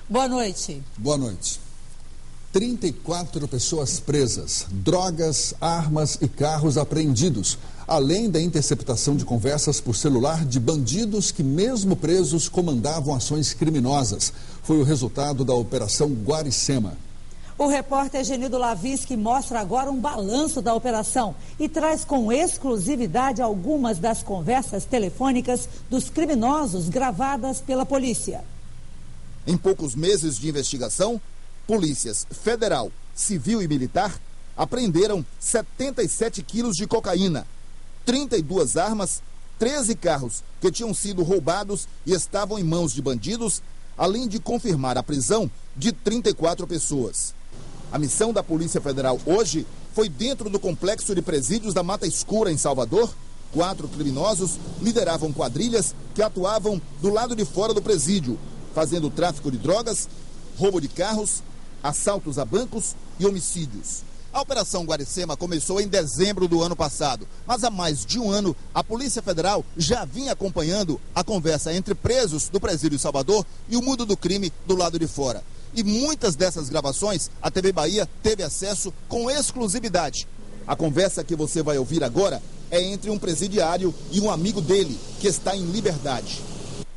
Boa noite. Boa noite. 34 pessoas presas, drogas, armas e carros apreendidos, além da interceptação de conversas por celular de bandidos que, mesmo presos, comandavam ações criminosas. Foi o resultado da Operação Guaricema. O repórter Genildo Lavinsky mostra agora um balanço da operação e traz com exclusividade algumas das conversas telefônicas dos criminosos gravadas pela polícia. Em poucos meses de investigação, polícias federal, civil e militar apreenderam 77 quilos de cocaína, 32 armas, 13 carros que tinham sido roubados e estavam em mãos de bandidos, além de confirmar a prisão de 34 pessoas. A missão da Polícia Federal hoje foi dentro do complexo de presídios da Mata Escura, em Salvador. 4 criminosos lideravam quadrilhas que atuavam do lado de fora do presídio, fazendo tráfico de drogas, roubo de carros, assaltos a bancos e homicídios. A Operação Guaricema começou em dezembro do ano passado, mas há mais de um ano a Polícia Federal já vinha acompanhando a conversa entre presos do presídio Salvador e o mundo do crime do lado de fora. E muitas dessas gravações a TV Bahia teve acesso com exclusividade. A conversa que você vai ouvir agora é entre um presidiário e um amigo dele, que está em liberdade.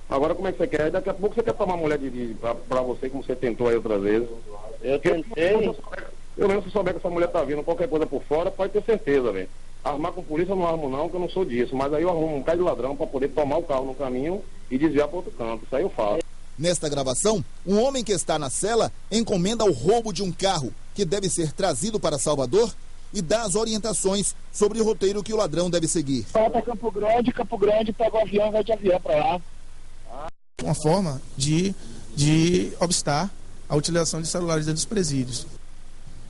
Agora como é que você quer? Daqui a pouco você quer tomar mulher pra você, como você tentou aí outras vezes. Eu tentei. Eu mesmo, se souber que essa mulher tá vindo qualquer coisa por fora, pode ter certeza, velho. Armar com polícia eu não armo não, que eu não sou disso. Mas aí eu arrumo um cara de ladrão pra poder tomar o carro no caminho e desviar para outro canto. Isso aí eu faço. Nesta gravação, um homem que está na cela encomenda o roubo de um carro que deve ser trazido para Salvador e dá as orientações sobre o roteiro que o ladrão deve seguir. Vai para Campo Grande, pega o avião e vai de avião para lá. Uma forma de obstar a utilização de celulares dentro dos presídios.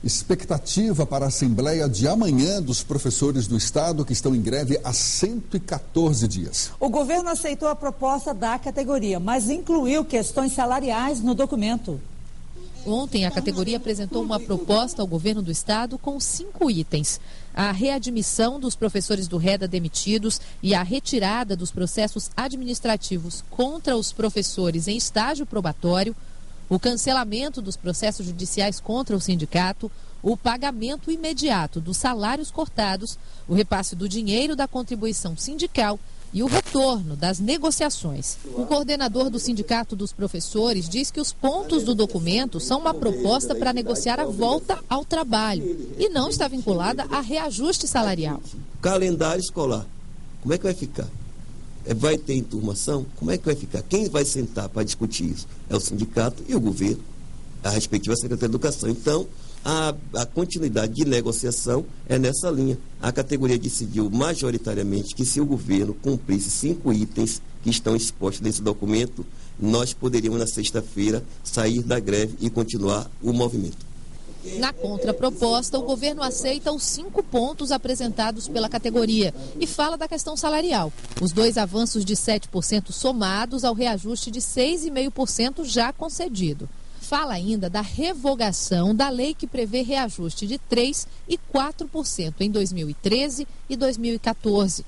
Expectativa para a Assembleia de amanhã dos professores do Estado que estão em greve há 114 dias. O governo aceitou a proposta da categoria, mas incluiu questões salariais no documento. Ontem, a categoria apresentou uma proposta ao governo do Estado com 5 itens. A readmissão dos professores do REDA demitidos e a retirada dos processos administrativos contra os professores em estágio probatório, o cancelamento dos processos judiciais contra o sindicato, o pagamento imediato dos salários cortados, o repasse do dinheiro da contribuição sindical e o retorno das negociações. O coordenador do Sindicato dos Professores diz que os pontos do documento são uma proposta para negociar a volta ao trabalho e não está vinculada a reajuste salarial. Calendário escolar, como é que vai ficar? Vai ter enturmação? Como é que vai ficar? Quem vai sentar para discutir isso? É o sindicato e o governo, a respectiva Secretaria de Educação. Então, a continuidade de negociação é nessa linha. A categoria decidiu majoritariamente que se o governo cumprisse 5 itens que estão expostos nesse documento, nós poderíamos na sexta-feira sair da greve e continuar o movimento. Na contraproposta, o governo aceita os 5 pontos apresentados pela categoria e fala da questão salarial. Os 2 avanços de 7% somados ao reajuste de 6,5% já concedido. Fala ainda da revogação da lei que prevê reajuste de 3% e 4% em 2013 e 2014.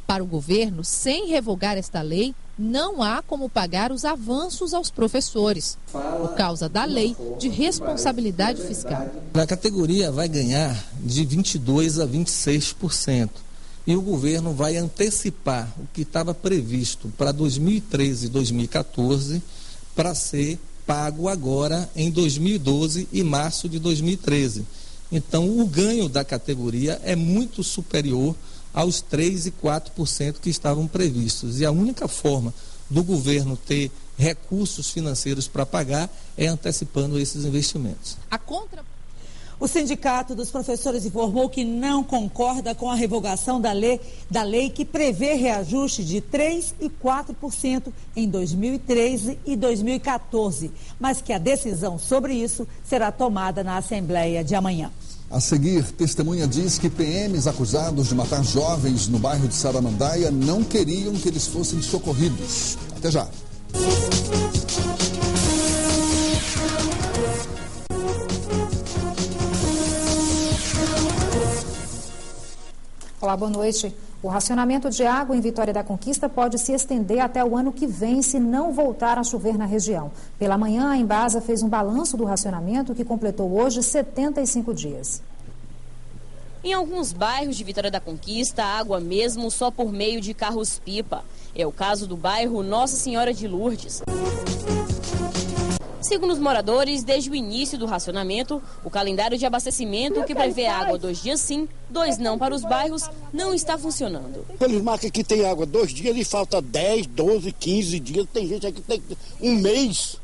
Para o governo, sem revogar esta lei, não há como pagar os avanços aos professores, por causa da lei de responsabilidade fiscal. A categoria vai ganhar de 22% a 26%. E o governo vai antecipar o que estava previsto para 2013 e 2014 para ser pago agora em 2012 e março de 2013. Então, o ganho da categoria é muito superior aos 3% e 4% que estavam previstos. E a única forma do governo ter recursos financeiros para pagar é antecipando esses investimentos. O Sindicato dos Professores informou que não concorda com a revogação da lei que prevê reajuste de 3% e 4% em 2013 e 2014, mas que a decisão sobre isso será tomada na Assembleia de amanhã. A seguir, testemunha diz que PMs acusados de matar jovens no bairro de Saramandaia não queriam que eles fossem socorridos. Até já. Olá, boa noite. O racionamento de água em Vitória da Conquista pode se estender até o ano que vem se não voltar a chover na região. Pela manhã, a Embasa fez um balanço do racionamento que completou hoje 75 dias. Em alguns bairros de Vitória da Conquista, a água mesmo só por meio de carros-pipa. É o caso do bairro Nossa Senhora de Lourdes. Segundo os moradores, desde o início do racionamento, o calendário de abastecimento que prevê água 2 dias sim, 2 não para os bairros, não está funcionando. Eles marcam que tem água 2 dias e falta 10, 12, 15 dias. Tem gente aqui que tem um mês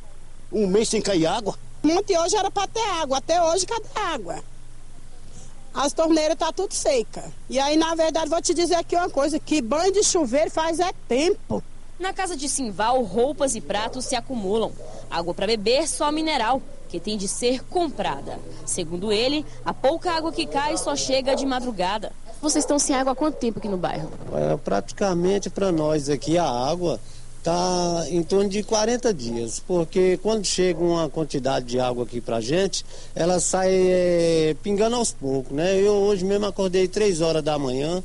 sem cair água. Ontem hoje era para ter água, até hoje cadê água? As torneiras estão tudo secas. E aí, na verdade, vou te dizer aqui uma coisa, que banho de chuveiro faz tempo. Na casa de Simval, roupas e pratos se acumulam. Água para beber só mineral, que tem de ser comprada. Segundo ele, a pouca água que cai só chega de madrugada. Vocês estão sem água há quanto tempo aqui no bairro? Praticamente para nós aqui a água está em torno de 40 dias, porque quando chega uma quantidade de água aqui para a gente, ela sai pingando aos poucos, né? Eu hoje mesmo acordei 3 horas da manhã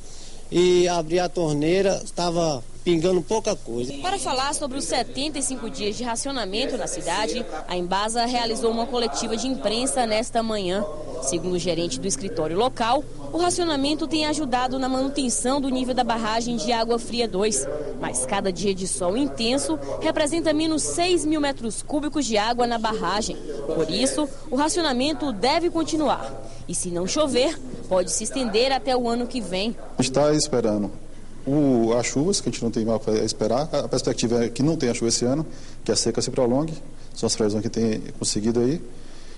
e abri a torneira, estava pingando pouca coisa. Para falar sobre os 75 dias de racionamento na cidade, a Embasa realizou uma coletiva de imprensa nesta manhã. Segundo o gerente do escritório local, o racionamento tem ajudado na manutenção do nível da barragem de Água Fria 2. Mas cada dia de sol intenso representa menos 6 mil metros cúbicos de água na barragem. Por isso, o racionamento deve continuar. E se não chover, pode se estender até o ano que vem. Está esperando as chuvas, que a gente não tem mal para esperar. A perspectiva é que não tenha chuva esse ano, que a seca se prolongue. São as previsões que tem conseguido aí.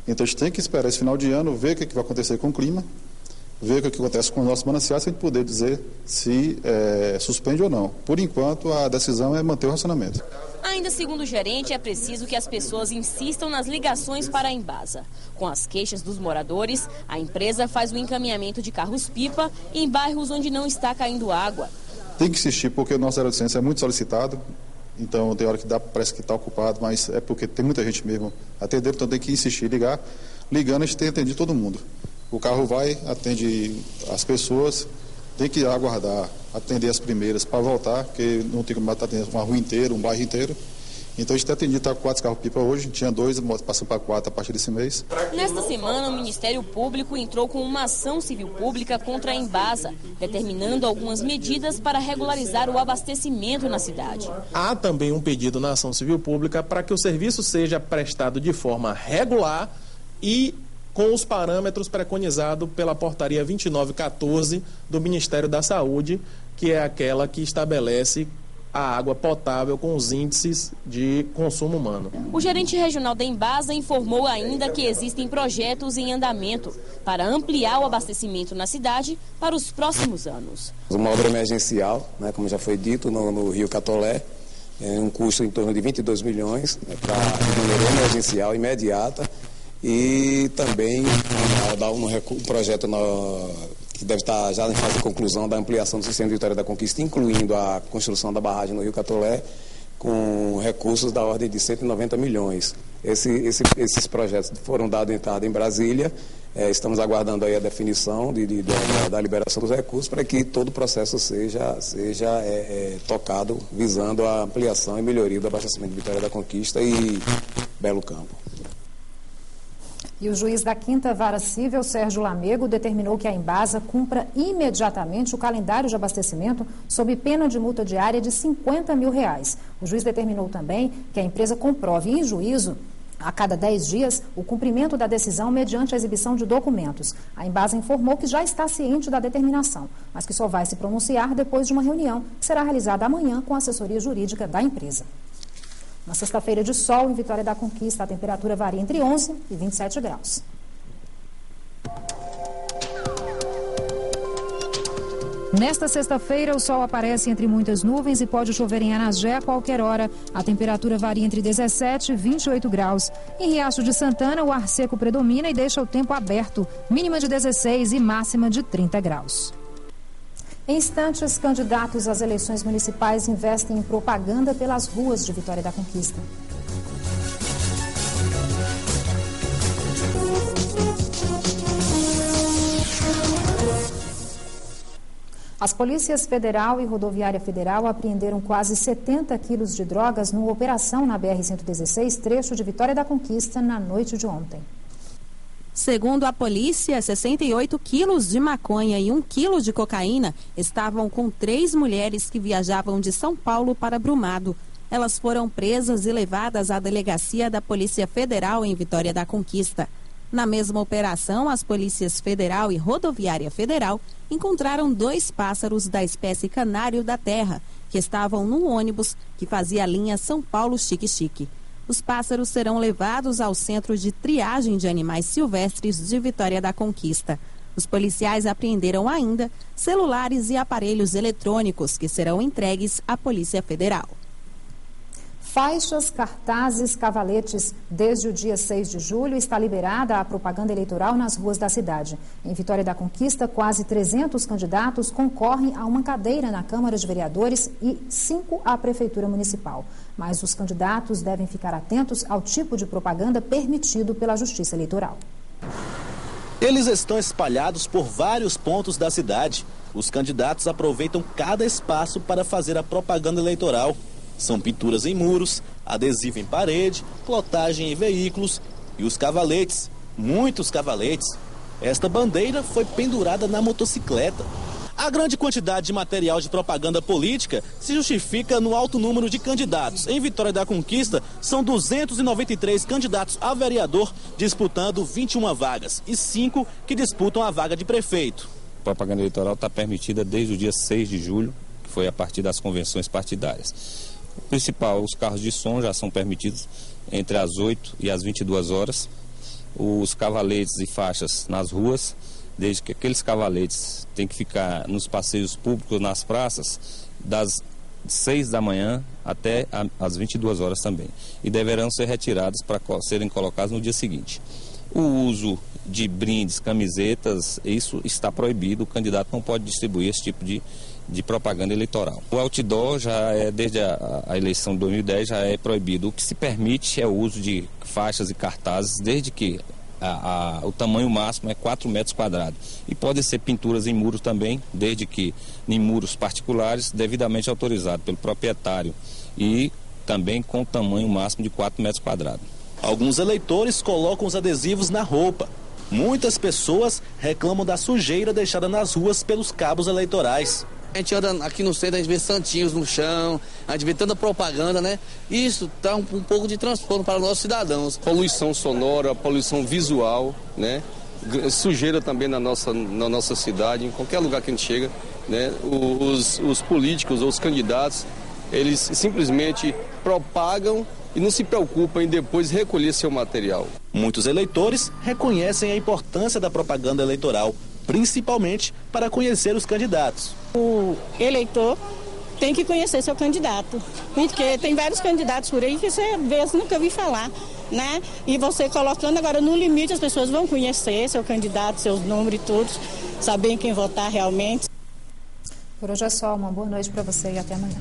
Então a gente tem que esperar esse final de ano, ver o que vai acontecer com o clima, ver o que acontece com os nossos mananciais, para a gente poder dizer se suspende ou não. Por enquanto, a decisão é manter o racionamento. Ainda segundo o gerente, é preciso que as pessoas insistam nas ligações para a Embasa. Com as queixas dos moradores, a empresa faz o encaminhamento de carros-pipa em bairros onde não está caindo água. Tem que insistir, porque o nosso 0800 é muito solicitado. Então, tem hora que parece que está ocupado, mas é porque tem muita gente mesmo atendendo, então tem que insistir, ligar. Ligando, a gente tem que atender todo mundo. O carro vai, atende as pessoas, tem que aguardar, atender as primeiras para voltar, porque não tem como atender uma rua inteira, um bairro inteiro. Então, a gente tem atendido, está com 4 carros-pipa hoje, tinha 2, passou para 4 a partir desse mês. Nesta semana, o Ministério Público entrou com uma ação civil pública contra a Embasa, determinando algumas medidas para regularizar o abastecimento na cidade. Há também um pedido na ação civil pública para que o serviço seja prestado de forma regular e com os parâmetros preconizados pela portaria 2914 do Ministério da Saúde, que é aquela que estabelece a água potável com os índices de consumo humano. O gerente regional da Embasa informou ainda que existem projetos em andamento para ampliar o abastecimento na cidade para os próximos anos. Uma obra emergencial, né, como já foi dito, no Rio Catolé, um custo em torno de 22 milhões para de maneira emergencial, imediata, e também dar um projeto que deve estar já em fase de conclusão da ampliação do sistema de Vitória da Conquista, incluindo a construção da barragem no Rio Catolé, com recursos da ordem de 190 milhões. Esses projetos foram dados entrada em Brasília, estamos aguardando aí a definição da liberação dos recursos para que todo o processo seja tocado, visando a ampliação e melhoria do abastecimento de Vitória da Conquista e Belo Campo. E o juiz da 5ª Vara Cível, Sérgio Lamego, determinou que a Embasa cumpra imediatamente o calendário de abastecimento sob pena de multa diária de R$50 mil. O juiz determinou também que a empresa comprove em juízo, a cada 10 dias, o cumprimento da decisão mediante a exibição de documentos. A Embasa informou que já está ciente da determinação, mas que só vai se pronunciar depois de uma reunião que será realizada amanhã com a assessoria jurídica da empresa. Uma sexta-feira de sol em Vitória da Conquista, a temperatura varia entre 11 e 27 graus. Nesta sexta-feira, o sol aparece entre muitas nuvens e pode chover em Aragé a qualquer hora. A temperatura varia entre 17 e 28 graus. Em Riacho de Santana, o ar seco predomina e deixa o tempo aberto, mínima de 16 e máxima de 30 graus. Em instantes, candidatos às eleições municipais investem em propaganda pelas ruas de Vitória da Conquista. As polícias federal e rodoviária federal apreenderam quase 70 quilos de drogas numa operação na BR-116, trecho de Vitória da Conquista, na noite de ontem. Segundo a polícia, 68 quilos de maconha e 1 quilo de cocaína estavam com 3 mulheres que viajavam de São Paulo para Brumado. Elas foram presas e levadas à delegacia da Polícia Federal em Vitória da Conquista. Na mesma operação, as polícias federal e rodoviária federal encontraram 2 pássaros da espécie canário da terra, que estavam num ônibus que fazia a linha São Paulo-Xique-Xique. Os pássaros serão levados ao Centro de Triagem de Animais Silvestres de Vitória da Conquista. Os policiais apreenderam ainda celulares e aparelhos eletrônicos que serão entregues à Polícia Federal. Faixas, cartazes, cavaletes. Desde o dia 6 de julho está liberada a propaganda eleitoral nas ruas da cidade. Em Vitória da Conquista, quase 300 candidatos concorrem a uma cadeira na Câmara de Vereadores e 5 à Prefeitura Municipal. Mas os candidatos devem ficar atentos ao tipo de propaganda permitido pela Justiça Eleitoral. Eles estão espalhados por vários pontos da cidade. Os candidatos aproveitam cada espaço para fazer a propaganda eleitoral. São pinturas em muros, adesivo em parede, plotagem em veículos e os cavaletes, muitos cavaletes. Esta bandeira foi pendurada na motocicleta. A grande quantidade de material de propaganda política se justifica no alto número de candidatos. Em Vitória da Conquista, são 293 candidatos a vereador disputando 21 vagas e 5 que disputam a vaga de prefeito. A propaganda eleitoral está permitida desde o dia 6 de julho, que foi a partir das convenções partidárias. O principal, os carros de som já são permitidos entre as 8 e as 22 horas. Os cavaletes e faixas nas ruas, desde que aqueles cavaletes têm que ficar nos passeios públicos, nas praças, das 6 da manhã até as 22 horas também. E deverão ser retirados para serem colocados no dia seguinte. O uso de brindes, camisetas, isso está proibido. O candidato não pode distribuir esse tipo de propaganda eleitoral. O outdoor já é, desde a eleição de 2010, já é proibido. O que se permite é o uso de faixas e cartazes, desde que o tamanho máximo é 4 metros quadrados. E podem ser pinturas em muros também, desde que em muros particulares, devidamente autorizado pelo proprietário. E também com tamanho máximo de 4 metros quadrados. Alguns eleitores colocam os adesivos na roupa. Muitas pessoas reclamam da sujeira deixada nas ruas pelos cabos eleitorais. A gente anda aqui no centro, a gente vê santinhos no chão, a gente vê tanta propaganda, né? Isso dá um pouco de transtorno para os nossos cidadãos. Poluição sonora, poluição visual, né? Sujeira também na nossa cidade, em qualquer lugar que a gente chega, né? Os políticos ou os candidatos, eles simplesmente propagam e não se preocupam em depois recolher seu material. Muitos eleitores reconhecem a importância da propaganda eleitoral, principalmente para conhecer os candidatos. O eleitor tem que conhecer seu candidato, porque tem vários candidatos por aí que você às vezes nunca ouviu falar, né? E você colocando agora no limite, as pessoas vão conhecer seu candidato, seus números e tudo, saber quem votar realmente. Por hoje é só, uma boa noite para você e até amanhã.